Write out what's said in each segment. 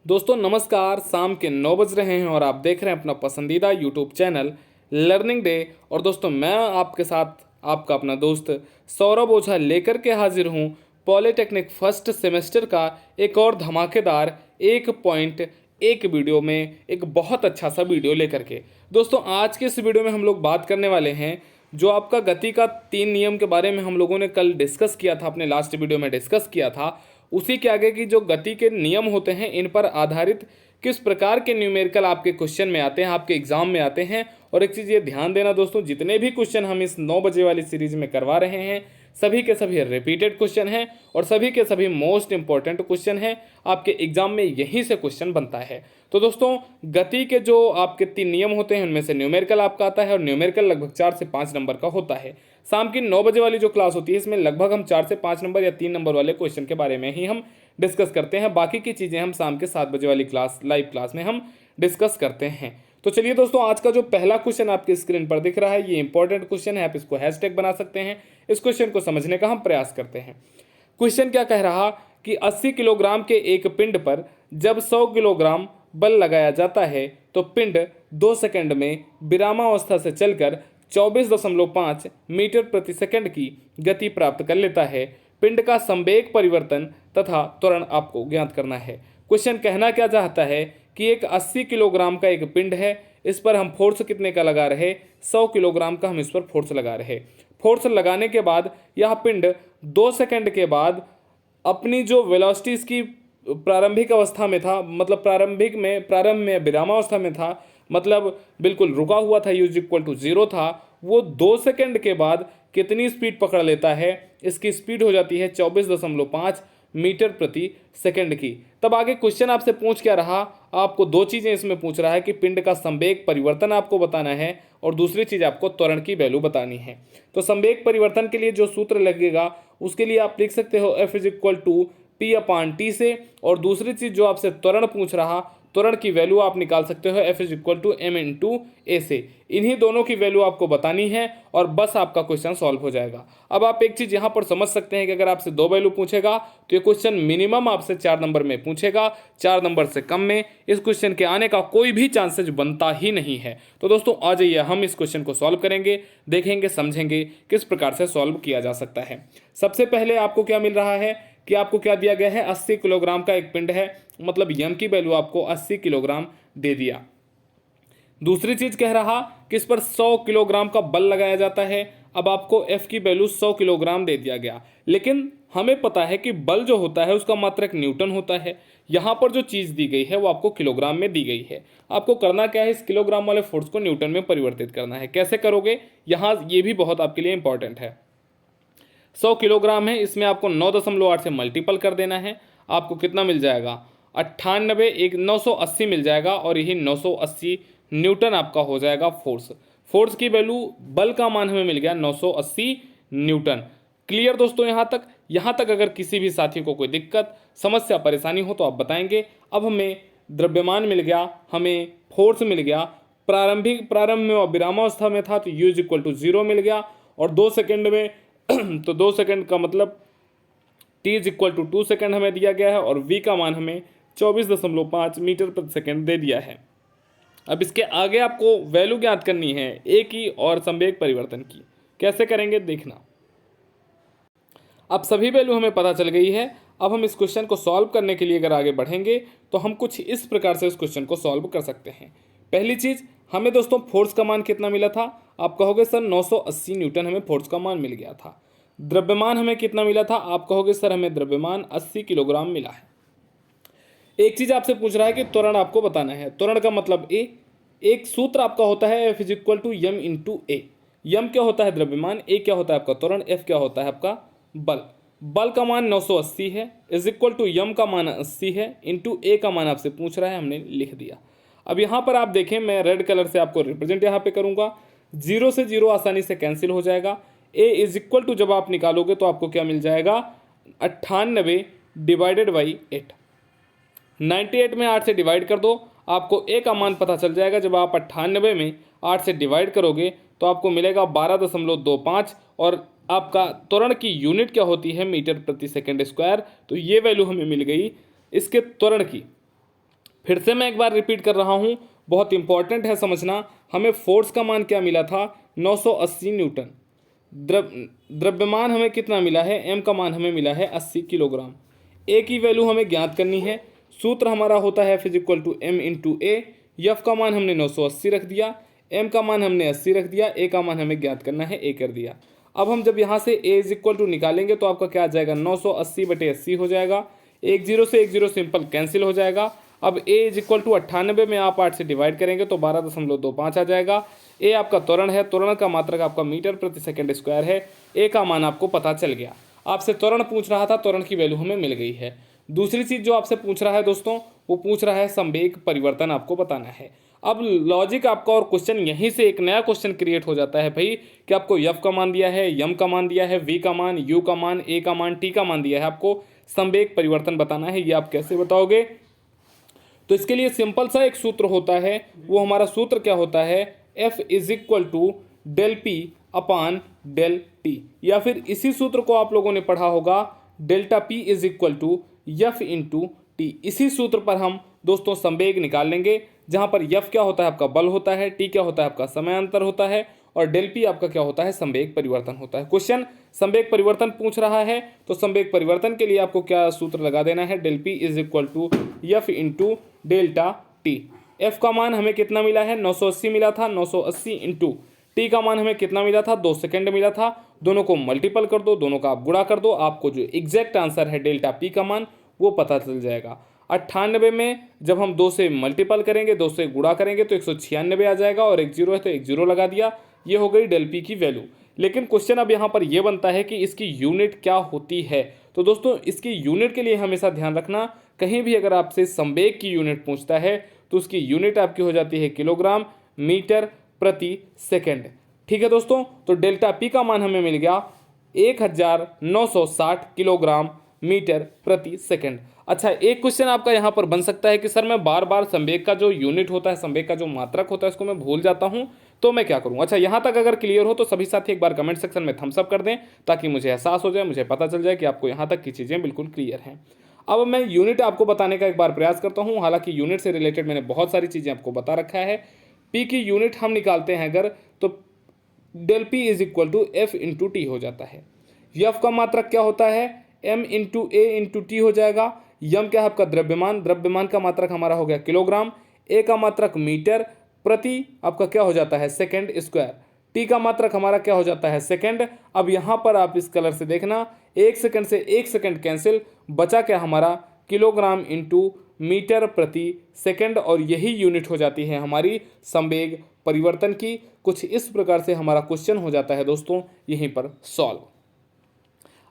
दोस्तों नमस्कार। शाम के 9 बज रहे हैं और आप देख रहे हैं अपना पसंदीदा यूट्यूब चैनल लर्निंग डे। और दोस्तों मैं आपके साथ आपका अपना दोस्त सौरभ ओझा लेकर के हाजिर हूं पॉलिटेक्निक फर्स्ट सेमेस्टर का एक और धमाकेदार 1.1 वीडियो में एक बहुत अच्छा सा वीडियो लेकर के। दोस्तों आज के इस वीडियो में हम लोग बात करने वाले हैं जो आपका गति का 3 नियम के बारे में हम लोगों ने कल डिस्कस किया था, अपने लास्ट वीडियो में डिस्कस किया था। उसी के आगे की जो गति के नियम होते हैं इन पर आधारित किस प्रकार के न्यूमेरिकल आपके क्वेश्चन में आते हैं, आपके एग्जाम में आते हैं। और एक चीज़ ये ध्यान देना दोस्तों, जितने भी क्वेश्चन हम इस 9 बजे वाली सीरीज में करवा रहे हैं सभी के सभी रिपीटेड क्वेश्चन हैं और सभी के सभी मोस्ट इंपॉर्टेंट क्वेश्चन हैं। आपके एग्जाम में यहीं से क्वेश्चन बनता है। तो दोस्तों गति के जो आपके 3 नियम होते हैं उनमें से न्यूमेरिकल आपका आता है और न्यूमेरिकल लगभग 4 से 5 नंबर का होता है। शाम की 9 बजे वाली जो क्लास होती है इसमें लगभग हम 4 से 5 नंबर या 3 नंबर वाले क्वेश्चन के बारे में ही हम डिस्कस करते हैं। बाकी की चीज़ें हम शाम के 7 बजे वाली क्लास लाइव क्लास में हम डिस्कस करते हैं। तो चलिए दोस्तों आज का जो पहला क्वेश्चन आपकी स्क्रीन पर दिख रहा है ये इंपॉर्टेंट क्वेश्चन है, आप इसको हैशटैग बना सकते हैं। इस क्वेश्चन को समझने का हम प्रयास करते हैं। क्वेश्चन क्या कह रहा कि 80 किलोग्राम के एक पिंड पर जब 100 किलोग्राम बल लगाया जाता है तो पिंड 2 सेकंड में विरामावस्था से चलकर 24.5 मीटर प्रति सेकंड की गति प्राप्त कर लेता है। पिंड का संवेग परिवर्तन तथा त्वरण आपको ज्ञात करना है। क्वेश्चन कहना क्या चाहता है कि एक 80 किलोग्राम का एक पिंड है, इस पर हम फोर्स कितने का लगा रहे, 100 किलोग्राम का हम इस पर फोर्स लगा रहे। फोर्स लगाने के बाद यह पिंड 2 सेकंड के बाद अपनी जो वेलोसिटी इसकी प्रारंभिक अवस्था में था, मतलब प्रारंभ में विरामावस्था में था, मतलब बिल्कुल रुका हुआ था, u = 0 था, वो 2 सेकंड के बाद कितनी स्पीड पकड़ लेता है, इसकी स्पीड हो जाती है 24.5 मीटर प्रति सेकंड की। तब आगे क्वेश्चन आपसे पूछ क्या रहा, आपको 2 चीज़ें इसमें पूछ रहा है कि पिंड का संवेग परिवर्तन आपको बताना है और दूसरी चीज़ आपको त्वरण की वैल्यू बतानी है। तो संवेग परिवर्तन के लिए जो सूत्र लगेगा उसके लिए आप लिख सकते हो F = P/T से, और दूसरी चीज़ जो आपसे त्वरण पूछ रहा, त्वरण की वैल्यू आप निकाल सकते हो F = m/a से। इन्हीं दोनों की वैल्यू आपको बतानी है और बस आपका क्वेश्चन सॉल्व हो जाएगा। अब आप एक चीज़ यहाँ पर समझ सकते हैं कि अगर आपसे 2 वैल्यू पूछेगा तो ये क्वेश्चन मिनिमम आपसे 4 नंबर में पूछेगा, 4 नंबर से कम में इस क्वेश्चन के आने का कोई भी चांसेज बनता ही नहीं है। तो दोस्तों आ जाइए हम इस क्वेश्चन को सॉल्व करेंगे, देखेंगे, समझेंगे किस प्रकार से सॉल्व किया जा सकता है। सबसे पहले आपको क्या मिल रहा है कि आपको क्या दिया गया है, 80 किलोग्राम का एक पिंड है, मतलब यम की वैल्यू आपको 80 किलोग्राम दे दिया। दूसरी चीज कह रहा कि इस पर 100 किलोग्राम का बल लगाया जाता है। अब आपको एफ की वैल्यू 100 किलोग्राम दे दिया गया, लेकिन हमें पता है कि बल जो होता है उसका मात्रक न्यूटन होता है। यहाँ पर जो चीज़ दी गई है वो आपको किलोग्राम में दी गई है। आपको करना क्या है, इस किलोग्राम वाले फोर्स को न्यूटन में परिवर्तित करना है। कैसे करोगे, यहाँ ये भी बहुत आपके लिए इंपॉर्टेंट है। 100 किलोग्राम है, इसमें आपको 9.8 से मल्टीपल कर देना है। आपको कितना मिल जाएगा, 980 मिल जाएगा और यही 980 न्यूटन आपका हो जाएगा फोर्स। फोर्स की वैल्यू, बल का मान हमें मिल गया 980 न्यूटन। क्लियर दोस्तों यहाँ तक अगर किसी भी साथी को कोई दिक्कत, समस्या, परेशानी हो तो आप बताएंगे। अब हमें द्रव्यमान मिल गया, हमें फोर्स मिल गया, प्रारंभ में और विरामावस्था में था तो u = 0 मिल गया, और 2 सेकंड में तो 2 सेकंड का मतलब t = 2 सेकंड हमें दिया गया है और v का मान हमें 24.5 मीटर प्रति सेकंड दे दिया है। अब इसके आगे आपको वैल्यू ज्ञात करनी है a की और संवेग परिवर्तन की। कैसे करेंगे देखना। अब सभी वैल्यू हमें पता चल गई है। अब हम इस क्वेश्चन को सॉल्व करने के लिए अगर आगे बढ़ेंगे तो हम कुछ इस प्रकार से इस क्वेश्चन को सॉल्व कर सकते हैं। पहली चीज, हमें दोस्तों फोर्स का मान कितना मिला था, आप कहोगे सर 980 न्यूटन हमें फोर्स का मान मिल गया था। द्रव्यमान हमें कितना मिला था, आप कहोगे सर हमें द्रव्यमान 80 किलोग्राम मिला है। एक चीज आपसे पूछ रहा है कि त्वरण आपको बताना है। त्वरण का मतलब ए, एक सूत्र आपका होता है F = m/a। यम क्या होता है, द्रव्यमान, ए क्या होता है आपका त्वरण, एफ क्या होता है आपका बल। बल का मान 980 है, यम का मान 80 है, इंटू ए का मान आपसे पूछ रहा है, हमने लिख दिया। अब यहाँ पर आप देखें, मैं रेड कलर से आपको रिप्रेजेंट यहाँ पे करूँगा। 0 से 0 आसानी से कैंसिल हो जाएगा। ए = जब आप निकालोगे तो आपको क्या मिल जाएगा, 98 / 8। 98 में 8 से डिवाइड कर दो, आपको ए का मान पता चल जाएगा। जब आप 98 में 8 से डिवाइड करोगे तो आपको मिलेगा 12.25, और आपका त्वरण की यूनिट क्या होती है, मीटर प्रति सेकंड स्क्वायर। तो ये वैल्यू हमें मिल गई इसके त्वरण की। फिर से मैं एक बार रिपीट कर रहा हूँ, बहुत इंपॉर्टेंट है समझना। हमें फोर्स का मान क्या मिला था, 980 न्यूटन। द्रव्यमान हमें कितना मिला है, एम का मान हमें मिला है 80 किलोग्राम। ए की वैल्यू हमें ज्ञात करनी है। सूत्र हमारा होता है F equal to M into A. F का मान हमने 980 रख दिया, एम का मान हमने 80 रख दिया, ए का मान हमें ज्ञात करना है, ए कर दिया। अब हम जब यहाँ से ए इज इक्वल टू निकालेंगे तो आपका क्या आ जाएगा, 980/80 हो जाएगा। एक जीरो से एक जीरो सिंपल कैंसिल हो जाएगा। अब ए इज इक्वल टू 98 में आप 8 से डिवाइड करेंगे तो 12.25 आ जाएगा। ए आपका त्वरण है, त्वरण का मात्रक आपका मीटर प्रति सेकंड स्क्वायर है। ए का मान आपको पता चल गया। आपसे त्वरण पूछ रहा था, त्वरण की वैल्यू हमें मिल गई है। दूसरी चीज़ जो आपसे पूछ रहा है दोस्तों, वो पूछ रहा है संवेग परिवर्तन आपको बताना है। अब लॉजिक आपका और क्वेश्चन यहीं से एक नया क्वेश्चन क्रिएट हो जाता है भाई कि आपको एफ का मान दिया है, यम का मान दिया है, वी का मान, यू का मान, ए का मान, टी का मान दिया है, आपको संवेग परिवर्तन बताना है। ये आप कैसे बताओगे, तो इसके लिए सिंपल सा एक सूत्र होता है। वो हमारा सूत्र क्या होता है, F is equal to del P upon del T, या फिर इसी सूत्र को आप लोगों ने पढ़ा होगा, delta P is equal to F into T. इसी सूत्र पर हम दोस्तों संवेग निकाल लेंगे, जहां पर एफ क्या होता है आपका बल होता है, टी क्या होता है आपका समयांतर होता है, और डेल पी आपका क्या होता है संवेग परिवर्तन होता है। क्वेश्चन संवेग परिवर्तन पूछ रहा है तो संवेग परिवर्तन के लिए आपको क्या सूत्र लगा देना है, del P is equal to F into delta T. F का मान हमें कितना मिला है, 980 मिला था, 980 इंटू टी का मान हमें कितना मिला था, 2 सेकंड मिला था। दोनों को मल्टीपल कर दो, दोनों का आप गुणा कर दो, आपको जो एग्जैक्ट आंसर है डेल्टा पी का मान वो पता चल जाएगा। 98 में जब हम 2 से मल्टीपल करेंगे, 2 से गुणा करेंगे तो 196 आ जाएगा, और एक जीरो है तो एक जीरो लगा दिया। ये हो गई डेल पी की वैल्यू। लेकिन क्वेश्चन अब यहाँ पर यह बनता है कि इसकी यूनिट क्या होती है। तो दोस्तों इसकी यूनिट के लिए हमेशा ध्यान रखना, कहीं भी अगर आपसे संवेग की यूनिट पूछता है तो उसकी यूनिट आपकी हो जाती है किलोग्राम मीटर प्रति सेकंड। ठीक है दोस्तों, तो डेल्टा पी का मान हमें मिल गया 1960 किलोग्राम मीटर प्रति सेकंड। अच्छा, एक क्वेश्चन आपका यहाँ पर बन सकता है कि सर मैं बार बार संवेग का जो यूनिट होता है, संवेग का जो मात्रक होता है, इसको मैं भूल जाता हूँ, तो मैं क्या करूँ। अच्छा, यहाँ तक अगर क्लियर हो तो सभी साथी एक बार कमेंट सेक्शन में थम्स अप कर दें, ताकि मुझे एहसास हो जाए, मुझे पता चल जाए कि आपको यहाँ तक की चीज़ें बिल्कुल क्लियर हैं। अब मैं यूनिट आपको बताने का एक बार प्रयास करता हूँ। हालांकि यूनिट से रिलेटेड मैंने बहुत सारी चीज़ें आपको बता रखा है। पी की यूनिट हम निकालते हैं अगर, तो del P is equal to F into T हो जाता है। एफ का मात्रक क्या होता है, M into A into T हो जाएगा। यम क्या है आपका द्रव्यमान, द्रव्यमान का मात्रक हमारा हो गया किलोग्राम। ए का मात्रक मीटर प्रति आपका क्या हो जाता है सेकंड स्क्वायर। टी का मात्रक हमारा क्या हो जाता है सेकंड। अब यहाँ पर आप इस कलर से देखना, 1 सेकंड से 1 सेकंड कैंसिल, बचा क्या हमारा किलोग्राम इंटू मीटर प्रति सेकंड, और यही यूनिट हो जाती है हमारी संवेग परिवर्तन की। कुछ इस प्रकार से हमारा क्वेश्चन हो जाता है दोस्तों यहीं पर सॉल्व।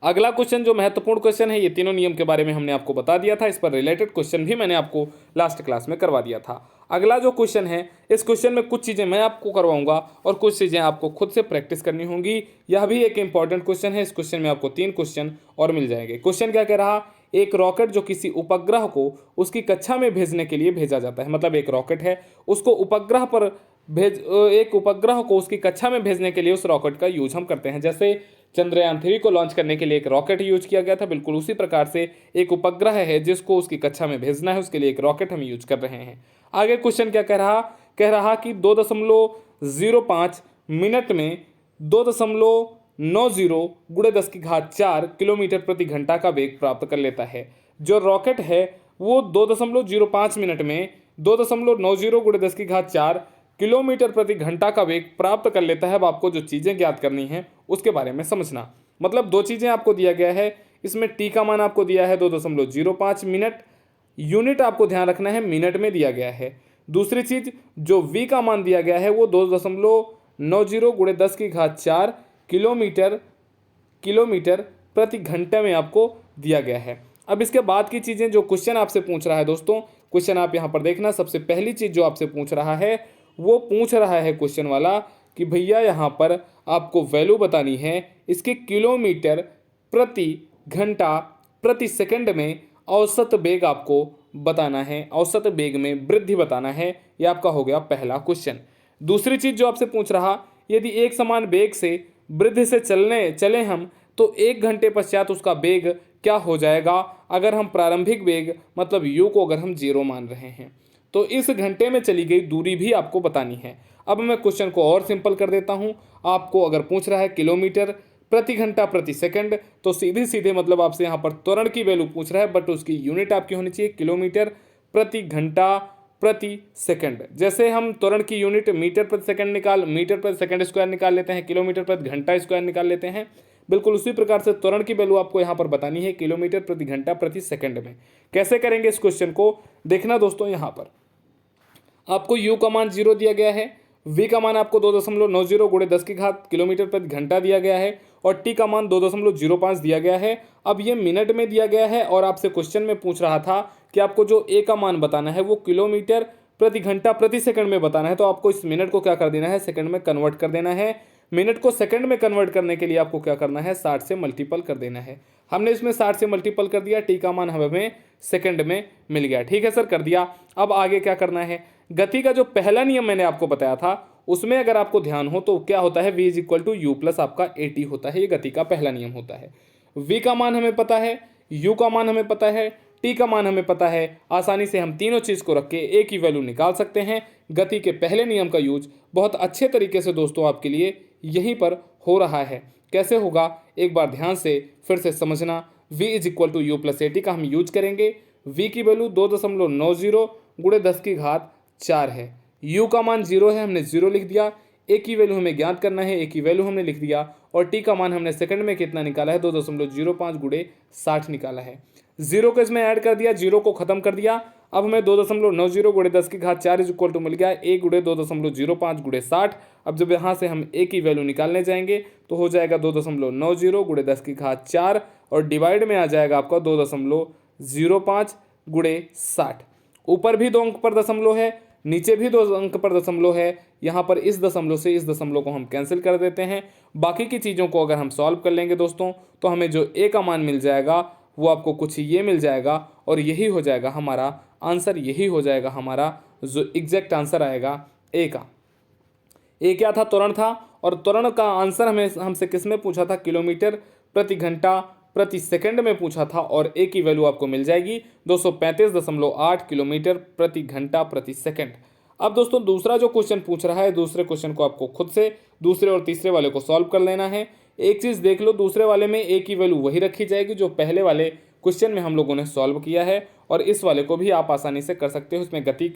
अगला क्वेश्चन जो महत्वपूर्ण क्वेश्चन है, ये तीनों नियम के बारे में हमने आपको बता दिया था, इस पर रिलेटेड क्वेश्चन भी मैंने आपको लास्ट क्लास में करवा दिया था। अगला जो क्वेश्चन है, इस क्वेश्चन में कुछ चीज़ें मैं आपको करवाऊंगा और कुछ चीज़ें आपको खुद से प्रैक्टिस करनी होंगी। यह भी एक इंपॉर्टेंट क्वेश्चन है। इस क्वेश्चन में आपको 3 क्वेश्चन और मिल जाएंगे। क्वेश्चन क्या कह रहा, एक रॉकेट जो किसी उपग्रह को उसकी कक्षा में भेजने के लिए भेजा जाता है, मतलब एक रॉकेट है, उसको उपग्रह पर एक उपग्रह को उसकी कक्षा में भेजने के लिए उस रॉकेट का यूज हम करते हैं। जैसे चंद्रयान 3 को लॉन्च करने के लिए एक रॉकेट यूज किया गया था, बिल्कुल उसी प्रकार से एक उपग्रह है जिसको उसकी कक्षा में भेजना है, उसके लिए एक रॉकेट हम यूज कर रहे हैं। आगे क्वेश्चन क्या कह रहा कि 2.05 मिनट में 2.90 गुणे 10⁴ किलोमीटर प्रति घंटा का वेग प्राप्त कर लेता है। जो रॉकेट है वो 2.05 मिनट में 2.90 गुणे 10⁴ किलोमीटर प्रति घंटा का वेग प्राप्त कर लेता है। अब आपको जो चीज़ें ज्ञात करनी है उसके बारे में समझना। मतलब 2 चीज़ें आपको दिया गया है, इसमें टी का मान आपको दिया है 2.05 मिनट, यूनिट आपको ध्यान रखना है मिनट में दिया गया है। दूसरी चीज़ जो वी का मान दिया गया है वो 2.90 गुणे 10⁴ किलोमीटर प्रति घंटे में आपको दिया गया है। अब इसके बाद की चीज़ें जो क्वेश्चन आपसे पूछ रहा है दोस्तों, क्वेश्चन आप यहाँ पर देखना। सबसे पहली चीज़ जो आपसे पूछ रहा है वो पूछ रहा है क्वेश्चन वाला कि भैया यहाँ पर आपको वैल्यू बतानी है इसके किलोमीटर प्रति घंटा प्रति सेकंड में औसत वेग आपको बताना है, औसत वेग में वृद्धि बताना है। यह आपका हो गया पहला क्वेश्चन। दूसरी चीज़ जो आपसे पूछ रहा, यदि एक समान वेग से वृद्धि से चले हम तो 1 घंटे पश्चात उसका वेग क्या हो जाएगा, अगर हम प्रारंभिक वेग मतलब u को अगर हम 0 मान रहे हैं तो इस घंटे में चली गई दूरी भी आपको बतानी है। अब मैं क्वेश्चन को और सिंपल कर देता हूं। आपको अगर पूछ रहा है किलोमीटर प्रति घंटा प्रति सेकंड तो सीधे सीधे मतलब आपसे यहाँ पर त्वरण की वैल्यू पूछ रहा है, बट उसकी यूनिट आपकी होनी चाहिए किलोमीटर प्रति घंटा प्रति सेकंड। जैसे हम त्वरण की यूनिट मीटर प्रति सेकंड स्क्वायर निकाल लेते हैं, किलोमीटर प्रति घंटा स्क्वायर निकाल लेते हैं, बिल्कुल उसी प्रकार से त्वरण की वैल्यू आपको यहाँ पर बतानी है किलोमीटर प्रति घंटा प्रति सेकंड में। कैसे करेंगे इस क्वेश्चन को देखना दोस्तों। यहाँ पर आपको u का मान 0 दिया गया है, v का मान आपको 2.90 गुणे 10 की घात किलोमीटर प्रति घंटा दिया गया है और t का मान 2.05 दिया गया है। अब ये मिनट में दिया गया है और आपसे क्वेश्चन में पूछ रहा था कि आपको जो a का मान बताना है वो किलोमीटर प्रति घंटा प्रति सेकंड में बताना है, तो आपको इस मिनट को क्या कर देना है, सेकंड में कन्वर्ट कर देना है। मिनट को सेकंड में कन्वर्ट करने के लिए आपको क्या करना है, 60 से मल्टीपल कर देना है। हमने इसमें 60 से मल्टीपल कर दिया, टी का मान हमें सेकंड में मिल गया। ठीक है सर, कर दिया। अब आगे क्या करना है, गति का जो पहला नियम मैंने आपको बताया था उसमें अगर आपको ध्यान हो तो क्या होता है, v is equal to U plus आपका AT होता है। ये गति का पहला नियम होता है। v का मान हमें पता है, u का मान हमें पता है, t का मान हमें पता है। आसानी से हम तीनों चीज़ को रख के a की वैल्यू निकाल सकते हैं। गति के पहले नियम का यूज बहुत अच्छे तरीके से दोस्तों आपके लिए यहीं पर हो रहा है। कैसे होगा एक बार ध्यान से फिर से समझना। v is equal to U plus AT का हम यूज करेंगे। v की वैल्यू 2.90 गुणे 10 की घात 4 है। u का मान 0 है, हमने 0 लिख दिया। a की वैल्यू हमें ज्ञात करना है, a की वैल्यू हमने लिख दिया। और t का मान हमने सेकंड में कितना निकाला है, 2.05 गुणे 60 निकाला है। 0 को इसमें ऐड कर दिया, 0 को खत्म कर दिया। अब हमें 2.90 गुणे 10 की घात 4 इज इक्वल टू मिल गया a गुणे 2.05 गुणे 60। अब जब यहाँ से हम a की वैल्यू निकालने जाएंगे तो हो जाएगा 2.90 गुणे 10 की घात 4 और डिवाइड में आ जाएगा आपका 2.05 गुणे 60। ऊपर भी 2 अंक पर दशमलव है, नीचे भी 2 अंक पर दशमलव है। यहाँ पर इस दशमलव से इस दशमलव को हम कैंसिल कर देते हैं। बाकी की चीज़ों को अगर हम सॉल्व कर लेंगे दोस्तों तो हमें जो a का मान मिल जाएगा वो आपको कुछ ये मिल जाएगा और यही हो जाएगा हमारा आंसर, यही हो जाएगा हमारा जो एग्जैक्ट आंसर आएगा a का। a क्या था, त्वरण था, और त्वरण का आंसर हमसे किस में पूछा था, किलोमीटर प्रति घंटा प्रति सेकंड में पूछा था और a की वैल्यू आपको मिल जाएगी 235.8 किलोमीटर प्रति घंटा प्रति सेकंड। अब दोस्तों दूसरा जो क्वेश्चन पूछ रहा है, दूसरे क्वेश्चन को आपको खुद से दूसरे और तीसरे वाले को सॉल्व कर लेना है। एक चीज़ देख लो, दूसरे वाले में a की वैल्यू वही रखी जाएगी जो पहले वाले क्वेश्चन में हम लोगों ने सॉल्व किया है, और इस वाले को भी आप आसानी से कर सकते हो। इसमें गति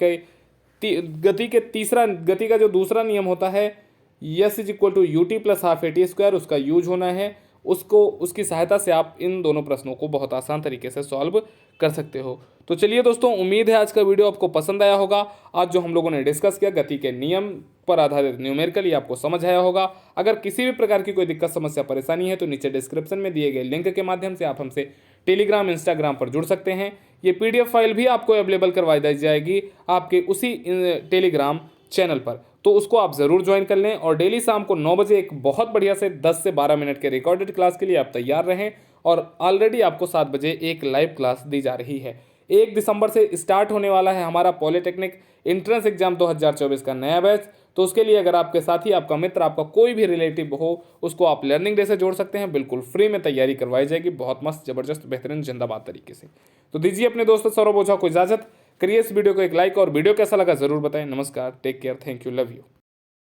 का जो दूसरा नियम होता है s is equal to UT plus half AT square, उसका यूज होना है। उसकी सहायता से आप इन दोनों प्रश्नों को बहुत आसान तरीके से सॉल्व कर सकते हो। तो चलिए दोस्तों, उम्मीद है आज का वीडियो आपको पसंद आया होगा। आज जो हम लोगों ने डिस्कस किया गति के नियम पर आधारित न्यूमेरिकल, ये आपको समझ आया होगा। अगर किसी भी प्रकार की कोई दिक्कत, समस्या, परेशानी है तो नीचे डिस्क्रिप्शन में दिए गए लिंक के माध्यम से आप हमसे टेलीग्राम, इंस्टाग्राम पर जुड़ सकते हैं। ये PDF फाइल भी आपको अवेलेबल करवाई दी जाएगी आपके उसी टेलीग्राम चैनल पर, तो उसको आप ज़रूर ज्वाइन कर लें। और डेली शाम को 9 बजे एक बहुत बढ़िया से 10 से 12 मिनट के रिकॉर्डेड क्लास के लिए आप तैयार रहें। और ऑलरेडी आपको 7 बजे एक लाइव क्लास दी जा रही है। 1 दिसंबर से स्टार्ट होने वाला है हमारा पॉलिटेक्निक एंट्रेंस एग्जाम 2024 का नया बैच। तो उसके लिए अगर आपके साथी, आपका मित्र, आपका कोई भी रिलेटिव हो, उसको आप लर्निंग डे से जोड़ सकते हैं। बिल्कुल फ्री में तैयारी करवाई जाएगी, बहुत मस्त, जबरदस्त, बेहतरीन, जिंदाबाद तरीके से। तो दीजिए अपने दोस्त सौरभ ओझा को इजाजत, करिए इस वीडियो को एक लाइक, और वीडियो कैसा लगा जरूर बताएं। नमस्कार, take care, thank you, love you.